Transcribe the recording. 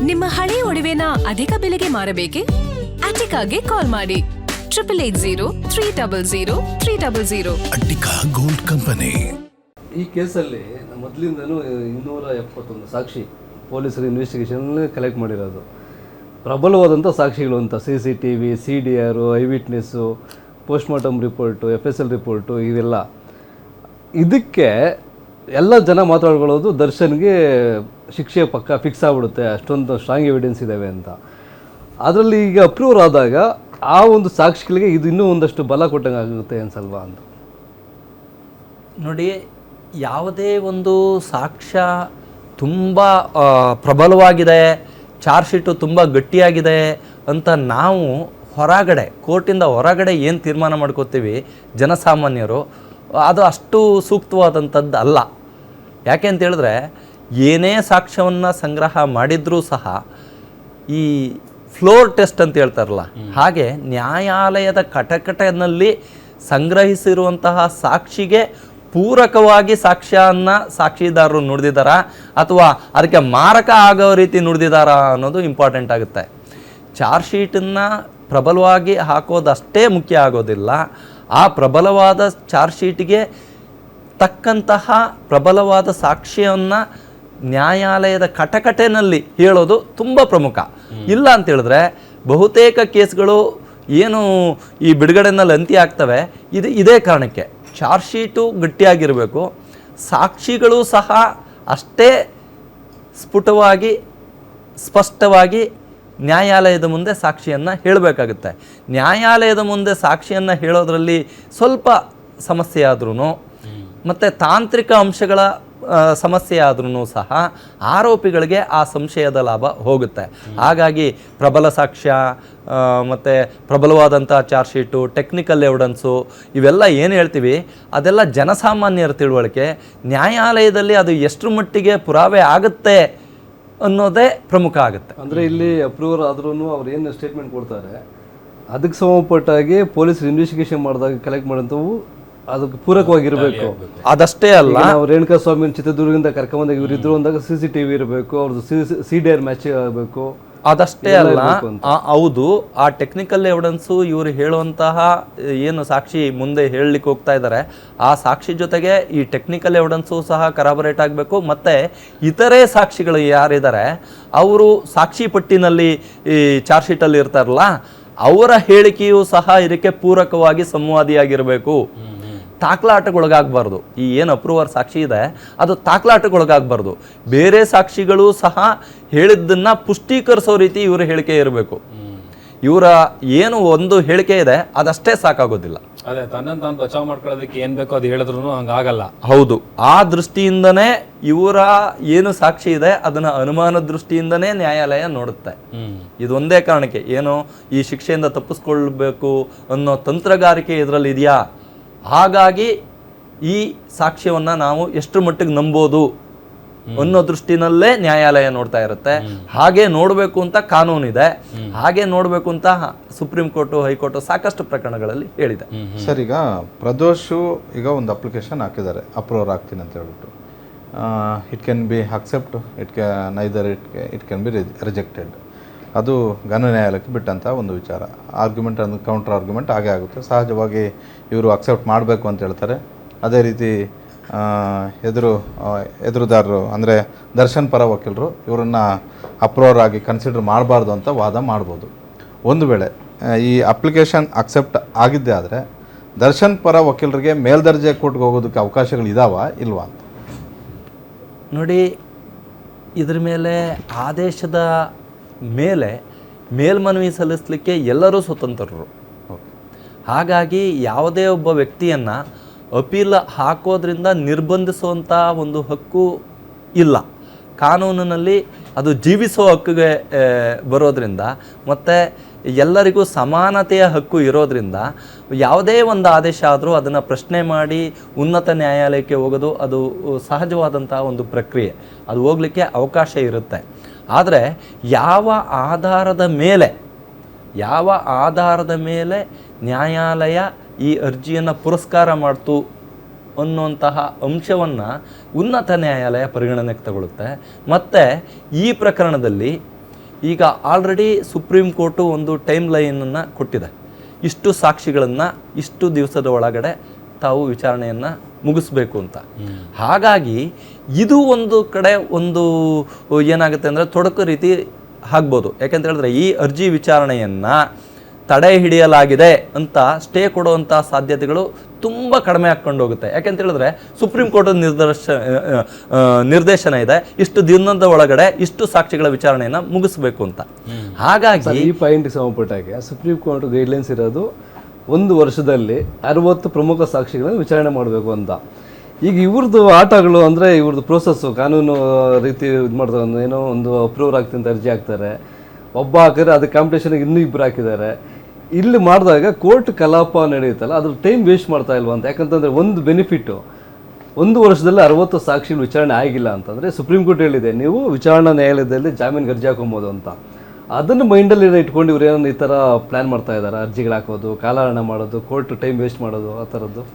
ನಿಮ್ಮ ಹಳೆ ಒಡವೆನ ಅಧಿಕ ಬೆಲೆಗೆ ಮಾರಬೇಕೆ? ಅಟಿಕಾಗೆ ಕಾಲ್ ಮಾಡಿ 8803000300. Attica gold company. ಈ ಕೇಸಲ್ಲಿ ಮೊದಲಿಂದನೂ 271 ಸಾಕ್ಷಿ ಪೊಲೀಸರು ಇನ್ವೆಸ್ಟಿಗೇಷನ್ ಕಲೆಕ್ಟ್ ಮಾಡಿರೋದು. ಪ್ರಬಲವಾದಂಥ ಸಾಕ್ಷಿಗಳು ಅಂತ CCTV, CDR, I witness, post-mortem report, FSL report, ಇವೆಲ್ಲ. ಇದಕ್ಕೆ ಎಲ್ಲ ಜನ ಮಾತಾಡ್ಕೊಳ್ಳೋದು ದರ್ಶನ್ಗೆ ಶಿಕ್ಷೆ ಪಕ್ಕ ಫಿಕ್ಸ್ ಆಗಿಬಿಡುತ್ತೆ, ಅಷ್ಟೊಂದು ಸ್ಟ್ರಾಂಗ್ ಎವಿಡೆನ್ಸ್ ಇದ್ದಾವೆ ಅಂತ. ಅದರಲ್ಲಿ ಈಗ ಅಪ್ರೂವರ್ ಆದಾಗ ಆ ಒಂದು ಸಾಕ್ಷಿಗಳಿಗೆ ಇದು ಇನ್ನೂ ಒಂದಷ್ಟು ಬಲ ಕೊಟ್ಟಂಗೆ ಆಗುತ್ತೆ ಅನ್ಸಲ್ವಾ ಅಂತ. ನೋಡಿ, ಯಾವುದೇ ಒಂದು ಸಾಕ್ಷ್ಯ ತುಂಬ ಪ್ರಬಲವಾಗಿದೆ, ಚಾರ್ಜ್ ಶೀಟು ತುಂಬ ಗಟ್ಟಿಯಾಗಿದೆ ಅಂತ ನಾವು ಹೊರಗಡೆ, ಕೋರ್ಟಿಂದ ಹೊರಗಡೆ ಏನು ತೀರ್ಮಾನ ಮಾಡ್ಕೋತೀವಿ ಜನಸಾಮಾನ್ಯರು, ಅದು ಅಷ್ಟು ಸೂಕ್ತವಾದಂಥದ್ದು ಅಲ್ಲ. ಯಾಕೆ ಅಂತ ಹೇಳಿದ್ರೆ, ಏನೇ ಸಾಕ್ಷ್ಯವನ್ನು ಸಂಗ್ರಹ ಮಾಡಿದರೂ ಸಹ ಈ ಫ್ಲೋರ್ ಟೆಸ್ಟ್ ಅಂತ ಹೇಳ್ತಾರಲ್ಲ, ಹಾಗೆ ನ್ಯಾಯಾಲಯದ ಕಟಕಟನಲ್ಲಿ ಸಂಗ್ರಹಿಸಿರುವಂತಹ ಸಾಕ್ಷಿಗೆ ಪೂರಕವಾಗಿ ಸಾಕ್ಷ್ಯವನ್ನು ಸಾಕ್ಷಿದಾರರು ನುಡಿದಿದ್ದಾರಾ ಅಥವಾ ಅದಕ್ಕೆ ಮಾರಕ ಆಗೋ ರೀತಿ ನುಡಿದಿದ್ದಾರಾ ಅನ್ನೋದು ಇಂಪಾರ್ಟೆಂಟ್ ಆಗುತ್ತೆ. ಚಾರ್ಜ್ ಶೀಟನ್ನು ಪ್ರಬಲವಾಗಿ ಹಾಕೋದಷ್ಟೇ ಮುಖ್ಯ ಆಗೋದಿಲ್ಲ, ಆ ಪ್ರಬಲವಾದ ಚಾರ್ಜ್ ಶೀಟಿಗೆ ತಕ್ಕಂತಹ ಪ್ರಬಲವಾದ ಸಾಕ್ಷ್ಯವನ್ನು ನ್ಯಾಯಾಲಯದ ಕಟಕಟೆನಲ್ಲಿ ಹೇಳೋದು ತುಂಬ ಪ್ರಮುಖ. ಇಲ್ಲ ಅಂತ ಹೇಳಿದ್ರೆ ಬಹುತೇಕ ಕೇಸ್ಗಳು ಏನು ಈ ಬಿಡುಗಡೆನಲ್ಲಿ ಅಂತ್ಯ ಆಗ್ತವೆ ಇದೇ ಕಾರಣಕ್ಕೆ. ಚಾರ್ಜ್ ಶೀಟು ಗಟ್ಟಿಯಾಗಿರಬೇಕು, ಸಾಕ್ಷಿಗಳು ಸಹ ಅಷ್ಟೇ ಸ್ಫುಟವಾಗಿ ಸ್ಪಷ್ಟವಾಗಿ ನ್ಯಾಯಾಲಯದ ಮುಂದೆ ಸಾಕ್ಷಿಯನ್ನು ಹೇಳಬೇಕಾಗುತ್ತೆ. ನ್ಯಾಯಾಲಯದ ಮುಂದೆ ಸಾಕ್ಷಿಯನ್ನು ಹೇಳೋದ್ರಲ್ಲಿ ಸ್ವಲ್ಪ ಸಮಸ್ಯೆ ಆದ್ರೂ ಮತ್ತು ತಾಂತ್ರಿಕ ಅಂಶಗಳ ಸಮಸ್ಯೆ ಆದ್ರೂ ಸಹ ಆರೋಪಿಗಳಿಗೆ ಆ ಸಂಶಯದ ಲಾಭ ಹೋಗುತ್ತೆ. ಹಾಗಾಗಿ ಪ್ರಬಲ ಸಾಕ್ಷ್ಯ ಮತ್ತು ಪ್ರಬಲವಾದಂಥ ಚಾರ್ಜ್ ಶೀಟು, ಟೆಕ್ನಿಕಲ್ ಎವಿಡೆನ್ಸು, ಇವೆಲ್ಲ ಏನು ಹೇಳ್ತೀವಿ ಅದೆಲ್ಲ ಜನಸಾಮಾನ್ಯರ ತಿಳುವಳಿಕೆ. ನ್ಯಾಯಾಲಯದಲ್ಲಿ ಅದು ಎಷ್ಟರ ಮಟ್ಟಿಗೆ ಪುರಾವೆ ಆಗುತ್ತೆ ಅನ್ನೋದೇ ಪ್ರಮುಖ ಆಗುತ್ತೆ. ಅಂದರೆ ಇಲ್ಲಿ ಅಪ್ರೂವರ್ ಆದ್ರೂ ಅವ್ರು ಏನು ಸ್ಟೇಟ್ಮೆಂಟ್ ಕೊಡ್ತಾರೆ ಅದಕ್ಕೆ ಸಂಬಂಧಪಟ್ಟಾಗಿ ಪೊಲೀಸರು ಇನ್ವೆಸ್ಟಿಗೇಷನ್ ಮಾಡಿದಾಗ ಕಲೆಕ್ಟ್ ಮಾಡೋಂಥವು ಅದಕ್ಕೆ ಪೂರಕವಾಗಿರಬೇಕು. ಅದಷ್ಟೇ ಅಲ್ಲ, ನಾವು ರೇಣುಕಾ ಸ್ವಾಮಿ ಚಿತ್ರದುರ್ಗದಿಂದ ಕರ್ಕೊಂಬಂದಾಗ ಇವರು ಇದ್ರು ಅಂದಾಗ CCTV ಇರಬೇಕು, ಅವ್ರದ್ದು CDR ಮ್ಯಾಚ್ ಆಗಬೇಕು. ಅದಷ್ಟೇ ಅಲ್ಲ, ಹೌದು, ಆ ಟೆಕ್ನಿಕಲ್ ಎವಿಡೆನ್ಸು ಇವರು ಹೇಳುವಂತಹ ಏನು ಸಾಕ್ಷಿ ಮುಂದೆ ಹೇಳಲಿಕ್ಕೆ ಹೋಗ್ತಾ ಇದ್ದಾರೆ ಆ ಸಾಕ್ಷಿ ಜೊತೆಗೆ ಈ ಟೆಕ್ನಿಕಲ್ ಎವಿಡೆನ್ಸು ಸಹ ಕರಾಬರೇಟ್ ಆಗಬೇಕು. ಮತ್ತು ಇತರೆ ಸಾಕ್ಷಿಗಳು ಯಾರಿದ್ದಾರೆ ಅವರು ಸಾಕ್ಷಿ ಪಟ್ಟಿನಲ್ಲಿ ಈ ಚಾರ್ಜ್ ಶೀಟಲ್ಲಿ ಇರ್ತಾರಲ್ಲ ಅವರ ಹೇಳಿಕೆಯೂ ಸಹ ಇದಕ್ಕೆ ಪೂರಕವಾಗಿ ಸಂವಾದಿಯಾಗಿರಬೇಕು. ತಾಕ್ಲಾಟಗೊಳಗಾಗಬಾರ್ದು. ಈ ಏನು ಅಪ್ರೂವರ್ ಸಾಕ್ಷಿ ಇದೆ ಅದು ತಾಕ್ಲಾಟಗೊಳಗಾಗಬಾರ್ದು. ಬೇರೆ ಸಾಕ್ಷಿಗಳು ಸಹ ಹೇಳಿದ್ದನ್ನು ಪುಷ್ಟೀಕರಿಸೋ ರೀತಿ ಇವರ ಹೇಳಿಕೆ ಇರಬೇಕು. ಇವರ ಏನು ಒಂದು ಹೇಳಿಕೆ ಇದೆ ಅದಷ್ಟೇ ಸಾಕಾಗೋದಿಲ್ಲ. ಅದೇ ತನ್ನನ್ನು ತಾನು ಬಚಾವ್ ಮಾಡ್ಕೊಳ್ಳೋದಕ್ಕೆ ಏನ್ ಬೇಕೋ ಅದು ಹೇಳಿದ್ರು ಹಂಗಾಗಲ್ಲ. ಹೌದು, ಆ ದೃಷ್ಟಿಯಿಂದನೇ ಇವರ ಏನು ಸಾಕ್ಷಿ ಇದೆ ಅದನ್ನ ಅನುಮಾನ ದೃಷ್ಟಿಯಿಂದನೇ ನ್ಯಾಯಾಲಯ ನೋಡುತ್ತೆ. ಇದೊಂದೇ ಕಾರಣಕ್ಕೆ ಏನು ಈ ಶಿಕ್ಷೆಯಿಂದ ತಪ್ಪಿಸ್ಕೊಳ್ಬೇಕು ಅನ್ನೋ ತಂತ್ರಗಾರಿಕೆ ಇದರಲ್ಲಿ ಇದೆಯಾ, ಹಾಗಾಗಿ ಈ ಸಾಕ್ಷ್ಯವನ್ನು ನಾವು ಎಷ್ಟು ಮಟ್ಟಿಗೆ ನಂಬೋದು ಅನ್ನೋ ದೃಷ್ಟಿನಲ್ಲೇ ನ್ಯಾಯಾಲಯ ನೋಡ್ತಾ ಇರುತ್ತೆ. ಹಾಗೆ ನೋಡಬೇಕು ಅಂತ ಕಾನೂನಿದೆ, ಹಾಗೆ ನೋಡಬೇಕು ಅಂತ ಸುಪ್ರೀಂ ಕೋರ್ಟು, ಹೈಕೋರ್ಟು ಸಾಕಷ್ಟು ಪ್ರಕರಣಗಳಲ್ಲಿ ಹೇಳಿದೆ. ಸರ್, ಈಗ ಪ್ರದೋಷು ಈಗ ಒಂದು ಅಪ್ಲಿಕೇಶನ್ ಹಾಕಿದ್ದಾರೆ ಅಪ್ರೂವರ್ ಆಗ್ತೀನಿ ಅಂತ ಹೇಳ್ಬಿಟ್ಟು. It can be accept, it can be rejected. ಅದು ಘನ ನ್ಯಾಯಾಲಯಕ್ಕೆ ಬಿಟ್ಟಂಥ ಒಂದು ವಿಚಾರ. ಆರ್ಗ್ಯುಮೆಂಟ್ ಅಂದು ಕೌಂಟರ್ ಆರ್ಗ್ಯುಮೆಂಟ್ ಆಗೇ ಆಗುತ್ತೆ. ಸಹಜವಾಗಿ ಇವರು ಅಕ್ಸೆಪ್ಟ್ ಮಾಡಬೇಕು ಅಂತ ಹೇಳ್ತಾರೆ. ಅದೇ ರೀತಿ ಎದುರುದಾರರು ಅಂದರೆ ದರ್ಶನ್ ಪರ ವಕೀಲರು ಇವರನ್ನು ಅಪ್ರೂವರ್ ಆಗಿ ಕನ್ಸಿಡರ್ ಮಾಡಬಾರ್ದು ಅಂತ ವಾದ ಮಾಡ್ಬೋದು. ಒಂದು ವೇಳೆ ಈ ಅಪ್ಲಿಕೇಶನ್ ಅಕ್ಸೆಪ್ಟ್ ಆಗಿದ್ದೇ ಆದರೆ ದರ್ಶನ್ ಪರ ವಕೀಲರಿಗೆ ಮೇಲ್ದರ್ಜೆ ಕೋರ್ಟ್ಗೆ ಹೋಗೋದಕ್ಕೆ ಅವಕಾಶಗಳು ಇದಾವ ಇಲ್ವಾ ಅಂತ ನೋಡಿ. ಇದ್ರ ಮೇಲೆ ಆದೇಶದ ಮೇಲೆ ಮೇಲ್ಮನವಿ ಸಲ್ಲಿಸಲಿಕ್ಕೆ ಎಲ್ಲರೂ ಸ್ವತಂತ್ರರು. ಹಾಗಾಗಿ ಯಾವುದೇ ಒಬ್ಬ ವ್ಯಕ್ತಿಯನ್ನು ಅಪೀಲ್ ಹಾಕೋದ್ರಿಂದ ನಿರ್ಬಂಧಿಸುವಂಥ ಒಂದು ಹಕ್ಕು ಇಲ್ಲ. ಕಾನೂನಿನಲ್ಲಿ ಅದು ಜೀವಿಸುವ ಹಕ್ಕಿಗೆ ಬರೋದ್ರಿಂದ ಮತ್ತು ಎಲ್ಲರಿಗೂ ಸಮಾನತೆಯ ಹಕ್ಕು ಇರೋದ್ರಿಂದ ಯಾವುದೇ ಒಂದು ಆದೇಶ ಆದರೂ ಅದನ್ನು ಪ್ರಶ್ನೆ ಮಾಡಿ ಉನ್ನತ ನ್ಯಾಯಾಲಯಕ್ಕೆ ಹೋಗೋದು ಅದು ಸಹಜವಾದಂಥ ಒಂದು ಪ್ರಕ್ರಿಯೆ. ಅದು ಹೋಗಲಿಕ್ಕೆ ಅವಕಾಶ ಇರುತ್ತೆ. ಆದರೆ ಯಾವ ಆಧಾರದ ಮೇಲೆ ನ್ಯಾಯಾಲಯ ಈ ಅರ್ಜಿಯನ್ನು ಪುರಸ್ಕಾರ ಮಾಡ್ತು ಅನ್ನುವಂತಹ ಅಂಶವನ್ನು ಉನ್ನತ ನ್ಯಾಯಾಲಯ ಪರಿಗಣನೆಗೆ ತಗೊಳುತ್ತೆ. ಮತ್ತು ಈ ಪ್ರಕರಣದಲ್ಲಿ ಈಗ ಆಲ್ರೆಡಿ ಸುಪ್ರೀಂ ಕೋರ್ಟು ಒಂದು ಟೈಮ್ ಲೈನನ್ನು ಕೊಟ್ಟಿದೆ, ಇಷ್ಟು ಸಾಕ್ಷಿಗಳನ್ನು ಇಷ್ಟು ದಿವಸದ ಒಳಗಡೆ ತಾವು ವಿಚಾರಣೆಯನ್ನು ಮುಗಿಸ್ಬೇಕು ಅಂತ. ಹಾಗಾಗಿ ಇದು ಒಂದು ಕಡೆ ಒಂದು ಏನಾಗುತ್ತೆ ಅಂದರೆ ತೊಡಕು ರೀತಿ ಆಗ್ಬೋದು. ಯಾಕೆಂತ ಹೇಳಿದ್ರೆ ಈ ಅರ್ಜಿ ವಿಚಾರಣೆಯನ್ನು ತಡೆ ಹಿಡಿಯಲಾಗಿದೆ ಅಂತ ಸ್ಟೇ ಕೊಡುವಂಥ ಸಾಧ್ಯತೆಗಳು ತುಂಬ ಕಡಿಮೆ ಹಾಕ್ಕೊಂಡು ಹೋಗುತ್ತೆ. ಯಾಕೆಂತ ಹೇಳಿದ್ರೆ ಸುಪ್ರೀಂ ಕೋರ್ಟ್ ನಿರ್ದೇಶನ ಇದೆ, ಇಷ್ಟು ದಿನದ ಒಳಗಡೆ ಇಷ್ಟು ಸಾಕ್ಷಿಗಳ ವಿಚಾರಣೆಯನ್ನು ಮುಗಿಸ್ಬೇಕು ಅಂತ. ಹಾಗಾಗಿ ಈ ಪಾಯಿಂಟ್ಗೆ ಸಂಬಂಧಪಟ್ಟಾಗೆ ಸುಪ್ರೀಂ ಕೋರ್ಟ್ ಗೈಡ್ಲೈನ್ಸ್ ಇರೋದು 1 ವರ್ಷದಲ್ಲಿ 60 ಪ್ರಮುಖ ಸಾಕ್ಷಿಗಳನ್ನು ವಿಚಾರಣೆ ಮಾಡಬೇಕು ಅಂತ. ಈಗ ಇವ್ರದ್ದು ಆಟಗಳು ಅಂದರೆ ಇವ್ರದ್ದು ಪ್ರೋಸೆಸ್ಸು ಕಾನೂನು ರೀತಿ ಇದು ಮಾಡ್ತಾರೆ, ಏನೋ ಒಂದು ಅಪ್ರೂವರ್ ಆಗ್ತಿಂತ ಅರ್ಜಿ ಹಾಕ್ತಾರೆ, ಒಬ್ಬ ಹಾಕಿದ್ರೆ ಅದಕ್ಕೆ ಕಾಂಪಿಟೇಷನ್ಗೆ ಇನ್ನೂ 2 ಹಾಕಿದ್ದಾರೆ. ಇಲ್ಲಿ ಮಾಡಿದಾಗ ಕೋರ್ಟ್ ಕಲಾಪ ನಡೆಯುತ್ತಲ್ಲ ಅದ್ರ ಟೈಮ್ ವೇಸ್ಟ್ ಮಾಡ್ತಾ ಇಲ್ವಾ ಅಂತ. ಯಾಕಂತಂದರೆ ಒಂದು ಬೆನಿಫಿಟ್ಟು 1 ವರ್ಷದಲ್ಲಿ 60 ಸಾಕ್ಷಿಗಳು ವಿಚಾರಣೆ ಆಗಿಲ್ಲ ಅಂತಂದರೆ ಸುಪ್ರೀಂ ಕೋರ್ಟ್ ಹೇಳಿದೆ ನೀವು ವಿಚಾರಣಾ ನ್ಯಾಯಾಲಯದಲ್ಲಿ ಜಾಮೀನಿಗೆ ಅರ್ಜಿ ಹಾಕೊಬೋದು ಅಂತ. ಅದನ್ನು ಮೈಂಡಲ್ಲಿ ಇಟ್ಕೊಂಡು ಇವ್ರು ಏನೋ ಈ ಥರ ಪ್ಲ್ಯಾನ್ ಮಾಡ್ತಾ ಇದ್ದಾರೆ, ಅರ್ಜಿಗಳು ಹಾಕೋದು, ಕಾಲಹರಣ ಮಾಡೋದು, ಕೋರ್ಟ್ ಟೈಮ್ ವೇಸ್ಟ್ ಮಾಡೋದು, ಆ ಥರದ್ದು.